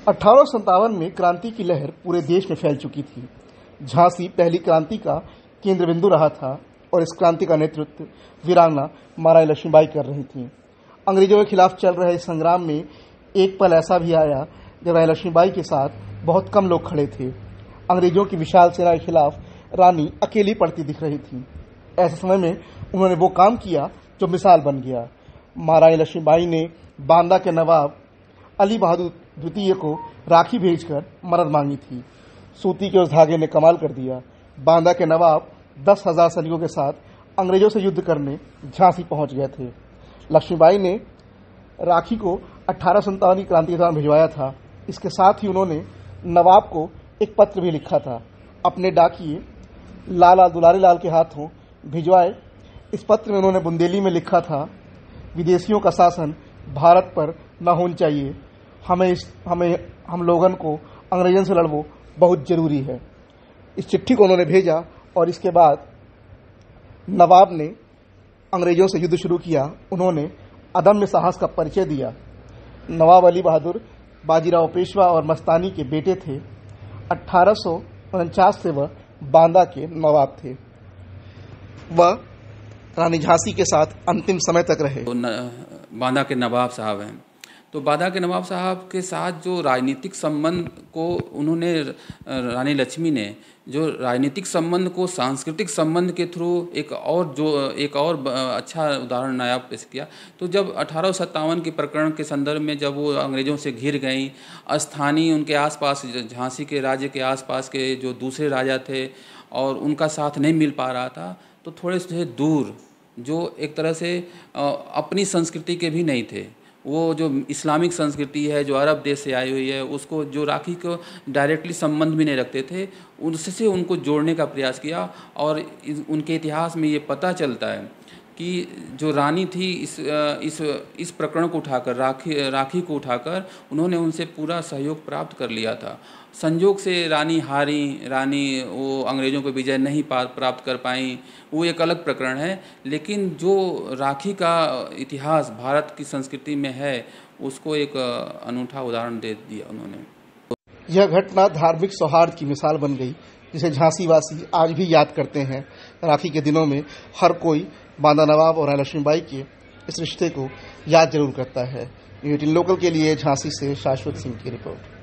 1857 में क्रांति की लहर पूरे देश में फैल चुकी थी। झांसी पहली क्रांति का केंद्र बिंदु रहा था और इस क्रांति का नेतृत्व वीरांगना महारानी लक्ष्मीबाई कर रही थीं। अंग्रेजों के खिलाफ चल रहे इस संग्राम में एक पल ऐसा भी आया जब रानी लक्ष्मीबाई के साथ बहुत कम लोग खड़े थे। अंग्रेजों की विशाल सेना के खिलाफ रानी अकेली पड़ती दिख रही थी। ऐसे समय में उन्होंने वो काम किया जो मिसाल बन गया। महारानी लक्ष्मीबाई ने बांदा के नवाब अली बहादुर द्वितीय को राखी भेजकर मदद मांगी थी। सूती के उस धागे ने कमाल कर दिया। बांदा के नवाब 10,000 सैनिकों के साथ अंग्रेजों से युद्ध करने झांसी पहुंच गए थे। लक्ष्मीबाई ने राखी को 1857 की क्रांति के दौरान भिजवाया था। इसके साथ ही उन्होंने नवाब को एक पत्र भी लिखा था। अपने डाकिए लाला दुलारी लाल के हाथों भिजवाए इस पत्र में उन्होंने बुंदेली में लिखा था, विदेशियों का शासन भारत पर न होना चाहिए। हम लोगन को अंग्रेजों से लड़वो बहुत जरूरी है। इस चिट्ठी को उन्होंने भेजा और इसके बाद नवाब ने अंग्रेजों से युद्ध शुरू किया। उन्होंने अदम्य साहस का परिचय दिया। नवाब अली बहादुर बाजीराव पेशवा और मस्तानी के बेटे थे। 1849 से वह बांदा के नवाब थे। वह रानी झांसी के साथ अंतिम समय तक रहे। बांदा के नवाब साहब हैं, तो बांदा के नवाब साहब के साथ जो राजनीतिक संबंध को उन्होंने, रानी लक्ष्मी ने जो राजनीतिक संबंध को सांस्कृतिक संबंध के थ्रू एक और अच्छा उदाहरण नया पेश किया। तो जब 1857 के प्रकरण के संदर्भ में जब वो अंग्रेजों से घिर गई, स्थानीय उनके आसपास झांसी के राज्य के आसपास के जो दूसरे राजा थे और उनका साथ नहीं मिल पा रहा था, तो थोड़े से दूर जो एक तरह से अपनी संस्कृति के भी नहीं थे, वो जो इस्लामिक संस्कृति है जो अरब देश से आई हुई है, उसको जो राखी को डायरेक्टली संबंध भी नहीं रखते थे, उससे उनको जोड़ने का प्रयास किया। और उनके इतिहास में ये पता चलता है कि जो रानी थी इस प्रकरण को उठाकर राखी को उठाकर उन्होंने उनसे पूरा सहयोग प्राप्त कर लिया था। संयोग से रानी वो अंग्रेजों को विजय नहीं प्राप्त कर पाई, वो एक अलग प्रकरण है। लेकिन जो राखी का इतिहास भारत की संस्कृति में है, उसको एक अनूठा उदाहरण दे दिया उन्होंने। यह घटना धार्मिक सौहार्द की मिसाल बन गई, जिसे झांसी वासी आज भी याद करते हैं। राखी के दिनों में हर कोई बांदा नवाब और रानी लक्ष्मीबाई के इस रिश्ते को याद जरूर करता है। 18 लोकल के लिए झांसी से शाश्वत सिंह की रिपोर्ट।